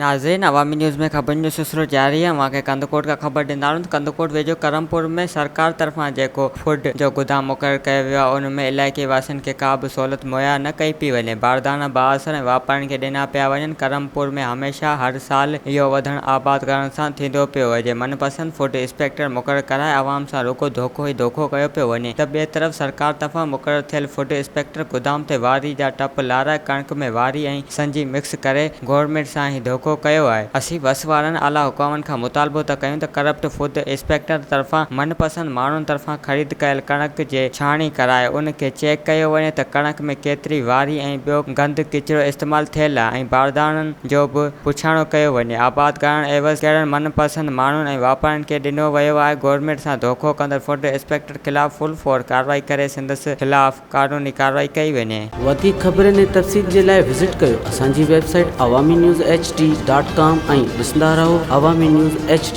नाज़रीन, अवामी न्यूज़ में ख़बरुनि जो सिलसिलो जारी है। वहाँ के कंदकोट का ख़बर ॾींदा आहियूं। कंदकोट वेझो करमपुर में सरकार तरफ़ां जेको फूड जो गोदाम मुक़ररु कयो वियो आहे, उन में इलाइक़े वासियुनि खे का बि सहूलियत मुहैया न कई पई वञे। बारदाना बाअसर ऐं वापारियुनि खे ॾिना पिया वञनि। करमपुर में हमेशह हर साल इहो वधणु आबाद करण सां थींदो पियो वञे। मनपसंद फूड इंस्पेक्टर मुक़ररु कराए आवाम सां रुॻो धोखो ई धोखो कयो पियो वञे त ॿिए तरफ़ सरकार तरफ़ां मुक़ररु थियल फूड इंस्पेक्टर गोदाम ते वारी जा टप लाराए कणिक में वारी ऐं संजी मिक्स करे गवर्नमेंट सां ई धोखो कयो आहे। असीं बस वारनि आला हुकामनि खां मुतालबो था कयूं त करप्ट फूड इंस्पेक्टर तरफ़ां मनपसंद माण्हुनि तरफ़ां ख़रीद कयल कणिक जे छाणी कराए उन खे चेक कयो वञे त कणिक में केतिरी वारी ऐं ॿियो गंद किचिरो इस्तेमालु थियल आहे ऐं बारदाननि जो बि पुछाणो कयो वञे। आबाद करण एवज़ कहिड़नि मनपसंद माण्हुनि ऐं वापारियुनि खे ॾिनो वियो आहे। गवर्नमेंट सां धोखो कंदड़ फूड इंस्पेक्टर ख़िलाफ़ फुल फोर कार्रवाई करे संदसि ख़िलाफ़ कानूनी कार्रवाई कई वञे। वधीक ख़बरुनि ऐं तफ़सील जे लाइ विज़िट कयो असांजी वेबसाइट awamiNewsHD.com ऐं ॾिसंदा रहो अवामी न्यूज़ HD।